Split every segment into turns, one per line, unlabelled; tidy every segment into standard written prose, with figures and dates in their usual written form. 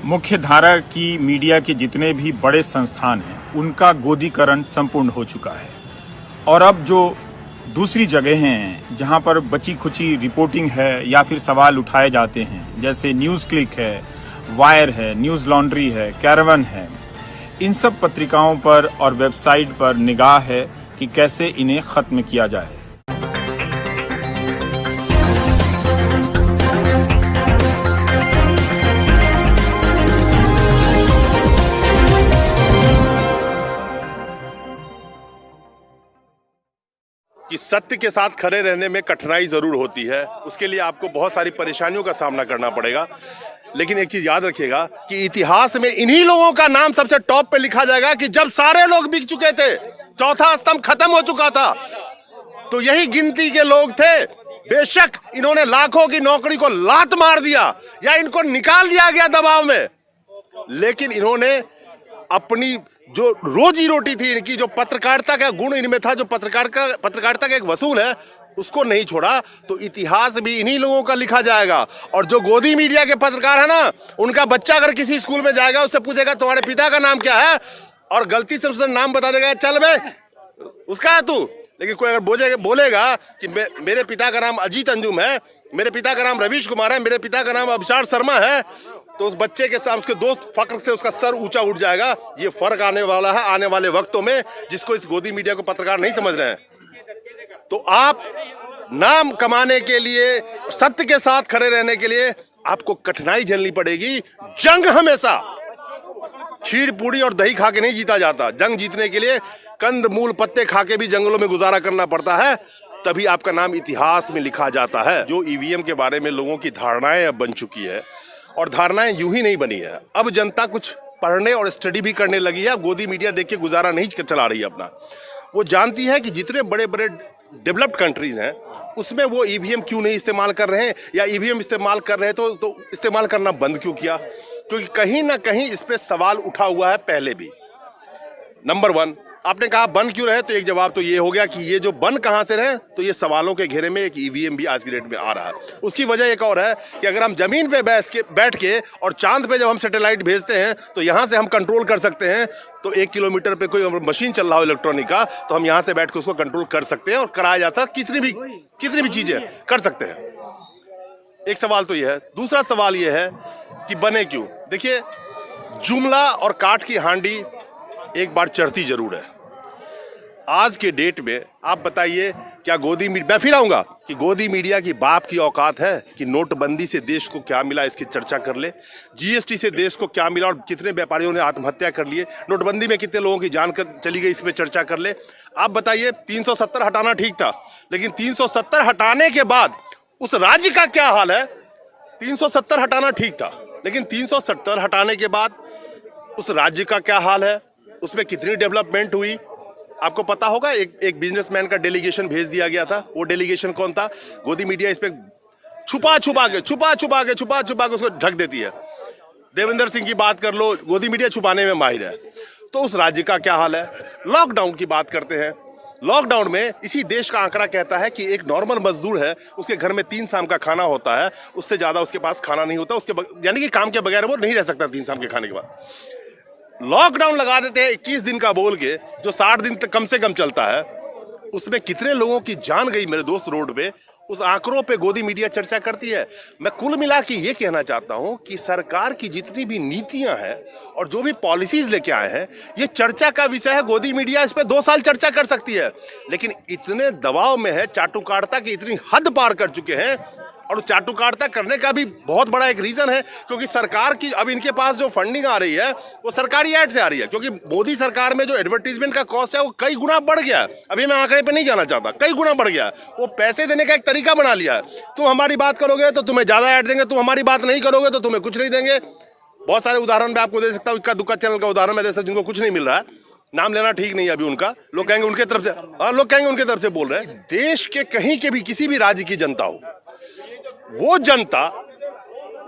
मुख्य धारा की मीडिया के जितने भी बड़े संस्थान हैं उनका गोदीकरण संपूर्ण हो चुका है और अब जो दूसरी जगहें हैं जहां पर बची खुची रिपोर्टिंग है या फिर सवाल उठाए जाते हैं, जैसे न्यूज़ क्लिक है, वायर है, न्यूज़ लॉन्ड्री है, कैरवन है, इन सब पत्रिकाओं पर और वेबसाइट पर निगाह है कि कैसे इन्हें खत्म किया जाए।
कि सत्य के साथ खड़े रहने में कठिनाई जरूर होती है, उसके लिए आपको बहुत सारी परेशानियों का सामना करना पड़ेगा। लेकिन एक चीज याद रखिएगा कि इतिहास में इन्हीं लोगों का नाम सबसे टॉप पे लिखा जाएगा कि जब सारे लोग बिक चुके थे, चौथा स्तंभ खत्म हो चुका था, तो यही गिनती के लोग थे। बेशक इन्होंने लाखों की नौकरी को लात मार दिया या इनको निकाल दिया गया दबाव में, लेकिन इन्होंने अपनी जो रोजी रोटी थी इनकी, जो पत्रकारिता का गुण इनमें था, जो पत्रकारिता का एक वसूल है, उसको नहीं छोड़ा। तो इतिहास भी इन्हीं लोगों का लिखा जाएगा। और जो गोदी मीडिया के पत्रकार है ना, उनका बच्चा अगर किसी स्कूल में जाएगा, उससे पूछेगा तुम्हारे पिता का नाम क्या है, और गलती से उसने नाम बता देगा, चल बे उसका है तू। लेकिन कोई अगर बोलेगा कि मेरे पिता का नाम अजीत अंजुम है, मेरे पिता का नाम रवीश कुमार है, मेरे पिता का नाम अभिषार शर्मा है, तो उस बच्चे के साथ उसके दोस्त फक्र से उसका सर ऊंचा उठ जाएगा। ये फर्क आने वाला है आने वाले वक्तों में, जिसको इस गोदी मीडिया को पत्रकार नहीं समझ रहे हैं। तो आप नाम कमाने के लिए, सत्य के साथ खड़े रहने के लिए आपको कठिनाई झेलनी पड़ेगी। जंग हमेशा खीर पूड़ी और दही खा के नहीं जीता जाता। जंग जीतने के लिए कंद मूल पत्ते खा के भी जंगलों में गुजारा करना पड़ता है, तभी आपका नाम इतिहास में लिखा जाता है। जो ईवीएम के बारे में लोगों की धारणाएं अब बन चुकी है, और धारणाएं यूं ही नहीं बनी है, अब जनता कुछ पढ़ने और स्टडी भी करने लगी है। गोदी मीडिया देख के गुजारा नहीं चला रही है अपना। वो जानती है कि जितने बड़े बड़े डेवलप्ड कंट्रीज हैं उसमें वो ईवीएम क्यों नहीं इस्तेमाल कर रहे हैं, या ईवीएम इस्तेमाल कर रहे हैं तो इस्तेमाल करना बंद क्यों किया, क्योंकि कहीं ना कहीं इस पे सवाल उठा हुआ है पहले भी। नंबर 1, आपने कहा बंद क्यों रहे, तो एक जवाब तो ये हो गया कि ये जो बंद कहां से रहे, तो ये सवालों के घेरे में एक ईवीएम भी आज की डेट में आ रहा है। उसकी वजह एक और है कि अगर हम जमीन पे बैठ के और चांद पे जब हम सैटेलाइट भेजते हैं तो यहां से हम कंट्रोल कर सकते हैं। तो 1 किलोमीटर पे कोई मशीन चल रहा हो इलेक्ट्रॉनिक का, तो हम यहां से बैठ के उसको कंट्रोल कर सकते हैं और कराया जा सकता है। कितनी भी चीजें कर सकते हैं। एक सवाल तो यह है। दूसरा सवाल यह है कि बने क्यों। देखिए, जुमला और काठ की हांडी एक बार चढ़ती जरूर है। आज के डेट में आप बताइए, क्या गोदी मीडिया, मैं फिर आऊंगा कि गोदी मीडिया की बाप की औकात है कि नोटबंदी से देश को क्या मिला इसकी चर्चा कर ले, जीएसटी से देश को क्या मिला और कितने व्यापारियों ने आत्महत्या कर लिए, नोटबंदी में कितने लोगों की जान चली गई, इस पर चर्चा कर ले। आप बताइए, 370 हटाना ठीक था, लेकिन 370 हटाने के बाद उस राज्य का क्या हाल है। 370 हटाना ठीक था, लेकिन 370 हटाने के बाद उस राज्य का क्या हाल है, उसमें कितनी डेवलपमेंट हुई। आपको पता होगा, एक बिजनेसमैन का डेलीगेशन भेज दिया गया था। वो डेलीगेशन कौन था? गोदी मीडिया इस पे छुपा छुपा के उसको ढक देती है। देवेंद्र सिंह की बात कर लो, गोदी मीडिया छुपाने में माहिर है। तो उस राज्य का क्या हाल है। लॉकडाउन की बात करते हैं। लॉकडाउन में इसी देश का आंकड़ा कहता है कि एक नॉर्मल मजदूर है, उसके घर में 3 शाम का खाना होता है, उससे ज्यादा उसके पास खाना नहीं होता, यानी कि काम के बगैर वो नहीं रह सकता 3 शाम के खाने के बाद। लॉकडाउन लगा देते हैं 21 दिन का बोल के, जो 60 दिन तक कम से कम चलता है। उसमें कितने लोगों की जान गई मेरे दोस्त रोड पे, उस आंकड़ों पे गोदी मीडिया चर्चा करती है। मैं कुल मिला के ये कहना चाहता हूं कि सरकार की जितनी भी नीतियां हैं और जो भी पॉलिसीज लेके आए हैं, ये चर्चा का विषय है। गोदी मीडिया इस पे 2 साल चर्चा कर सकती है, लेकिन इतने दबाव में है, चाटुकारिता की इतनी हद पार कर चुके हैं। और चाटुकारिता करने का भी बहुत बड़ा एक रीजन है, क्योंकि सरकार की अब इनके पास जो फंडिंग आ रही है वो सरकारी ऐड से आ रही है, क्योंकि मोदी सरकार में जो एडवर्टीजमेंट का कॉस्ट है वो कई गुना बढ़ गया है। अभी मैं आंकड़े पे नहीं जाना चाहता, कई गुना बढ़ गया है। वो पैसे देने का एक तरीका बना लिया है। तुम हमारी बात करोगे तो तुम्हें ज्यादा ऐड देंगे, तुम हमारी बात नहीं करोगे तो तुम्हें कुछ नहीं देंगे। बहुत सारे उदाहरण मैं आपको दे सकता हूँ। इक्का दुक्का चैनल का उदाहरण मैं दे सकता हूँ जिनको कुछ नहीं मिल रहा है। नाम लेना ठीक नहीं है अभी उनका। लोग कहेंगे उनके तरफ से, लोग कहेंगे उनके तरफ से बोल रहे हैं। देश के कहीं के भी किसी भी राज्य की जनता हो, वो जनता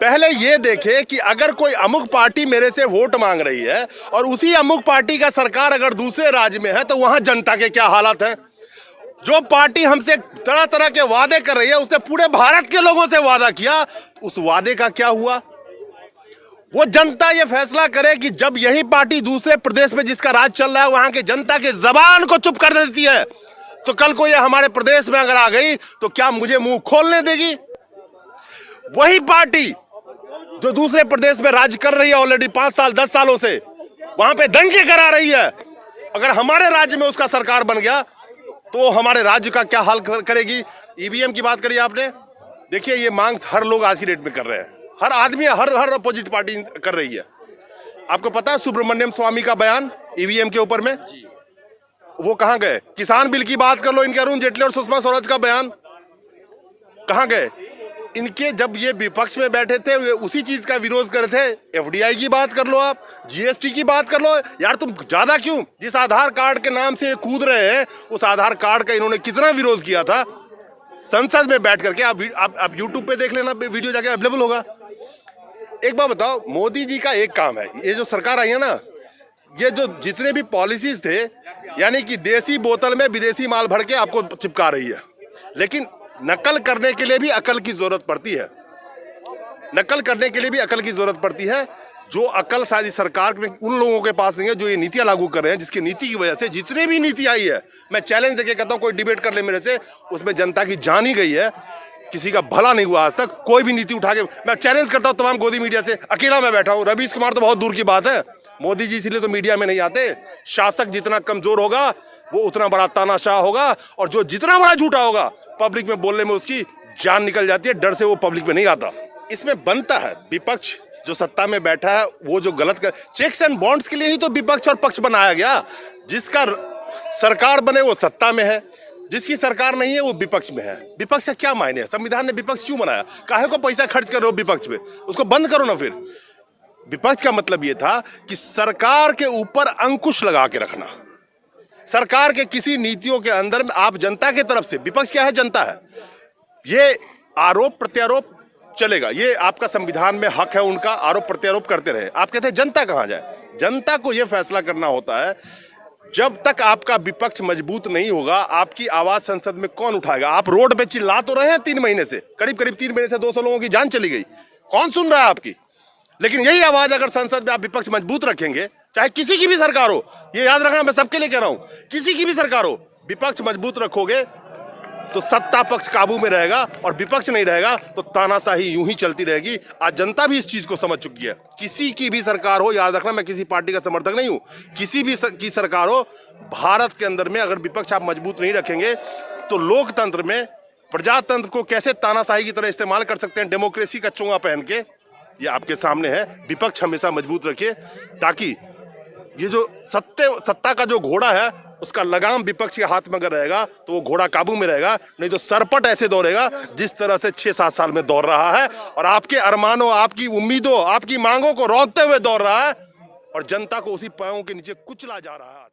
पहले ये देखे कि अगर कोई अमुक पार्टी मेरे से वोट मांग रही है और उसी अमुक पार्टी का सरकार अगर दूसरे राज्य में है तो वहां जनता के क्या हालात हैं। जो पार्टी हमसे तरह तरह के वादे कर रही है, उसने पूरे भारत के लोगों से वादा किया, उस वादे का क्या हुआ। वो जनता ये फैसला करे कि जब यही पार्टी दूसरे प्रदेश में जिसका राज चल रहा है वहां के जनता के जबान को चुप कर देती है, तो कल को ये हमारे प्रदेश में अगर आ गई तो क्या मुझे मुंह खोलने देगी? वही पार्टी जो दूसरे प्रदेश में राज कर रही है ऑलरेडी 5 साल 10 सालों से, वहां पे दंगे करा रही है, अगर हमारे राज्य में उसका सरकार बन गया तो हमारे राज्य का क्या हाल करेगी? ईवीएम की बात करी आपने, देखिए ये मांग हर लोग आज की डेट में कर रहे हैं, हर आदमी, हर अपोजिट पार्टी कर रही है। आपको पता है सुब्रमण्यम स्वामी का बयान ईवीएम के ऊपर में, वो कहां गए? किसान बिल की बात कर लो, इनके अरुण जेटली और सुषमा स्वराज का बयान कहां गए? इनके जब ये विपक्ष में बैठे थे वे उसी चीज का विरोध कर रहे थे। एफडीआई की बात कर लो, आप जीएसटी की बात कर लो, यार तुम ज्यादा क्यों? जिस आधार कार्ड के नाम से कूद रहे हैं उस आधार कार्ड का इन्होंने कितना विरोध किया था संसद में बैठ करके। आप यूट्यूब पे देख लेना, वीडियो जाके अवेलेबल होगा। एक बात बताओ, मोदी जी का एक काम है, ये जो सरकार आई है ना, ये जो जितने भी पॉलिसीज थे, यानी कि देसी बोतल में विदेशी माल भर के आपको चिपका रही है, लेकिन नकल करने के लिए भी अकल की जरूरत पड़ती है। नकल करने के लिए भी अकल की जरूरत पड़ती है, जो अकल शायद सरकार में उन लोगों के पास नहीं है जो ये नीतियां लागू कर रहे हैं, जिसकी नीति की वजह से जितनी भी नीति आई है, मैं चैलेंज देके कहता हूं कोई डिबेट कर ले मेरे से, उसमें जनता की जान ही गई है, किसी का भला नहीं हुआ आज तक। कोई भी नीति उठा के मैं चैलेंज करता हूं तमाम गोदी मीडिया से, अकेला मैं बैठा हूं, रवीश कुमार तो बहुत दूर की बात है, मोदी जी इसलिए तो मीडिया में नहीं आते। शासक जितना कमजोर होगा वो उतना बड़ा तानाशाह होगा, और जो जितना बड़ा झूठा होगा पब्लिक में बोलने में उसकी जान निकल जाती है, डर से वो पब्लिक में नहीं आता। इसमें बनता है विपक्ष जो सत्ता में बैठा है वो जो गलत कर, चेक्स एंड बॉन्ड्स के लिए ही तो विपक्ष और पक्ष बनाया गया। जिसका सरकार बने वो सत्ता में है, जिसकी सरकार नहीं है वो विपक्ष में है। विपक्ष का क्या मायने है? संविधान ने विपक्ष क्यों बनाया? काहे को पैसा खर्च कर रहे हो विपक्ष पे? उसको बंद करो ना। फिर विपक्ष का मतलब ये था कि सरकार के ऊपर अंकुश लगा के रखना, सरकार के किसी नीतियों के अंदर आप जनता के तरफ से, विपक्ष क्या है? जनता है। ये आरोप प्रत्यारोप चलेगा, ये आपका संविधान में हक है उनका, आरोप प्रत्यारोप करते रहे। आप कहते हैं जनता कहां जाए? जनता को यह फैसला करना होता है, जब तक आपका विपक्ष मजबूत नहीं होगा आपकी आवाज संसद में कौन उठाएगा? आप रोड पे चिल्ला तो रहे हैं 3 महीने से, करीब 3 महीने से 200 लोगों की जान चली गई, कौन सुन रहा है आपकी? लेकिन यही आवाज अगर संसद में आप विपक्ष मजबूत रखेंगे, चाहे किसी की भी सरकार हो, ये याद रखना, मैं सबके लिए कह रहा हूं, किसी की भी सरकार हो, विपक्ष मजबूत रखोगे तो सत्ता पक्ष काबू में रहेगा, और विपक्ष नहीं रहेगा तो तानाशाही यूं ही चलती रहेगी। आज जनता भी इस चीज को समझ चुकी है। किसी की भी सरकार हो, याद रखना, मैं किसी पार्टी का समर्थक नहीं हूं, किसी भी की सरकार हो, भारत के अंदर में अगर विपक्ष आप मजबूत नहीं रखेंगे तो लोकतंत्र में, प्रजातंत्र को कैसे तानाशाही की तरह इस्तेमाल कर सकते हैं डेमोक्रेसी का चोंगा पहन के, ये आपके सामने है। विपक्ष हमेशा मजबूत रखिए, ताकि ये जो सत्ता का जो घोड़ा है उसका लगाम विपक्ष के हाथ में अगर रहेगा तो वो घोड़ा काबू में रहेगा, नहीं तो सरपट ऐसे दौड़ेगा जिस तरह से 6-7 साल में दौड़ रहा है, और आपके अरमानों, आपकी उम्मीदों, आपकी मांगों को रोकते हुए दौड़ रहा है, और जनता को उसी पांवों के नीचे कुचला जा रहा है।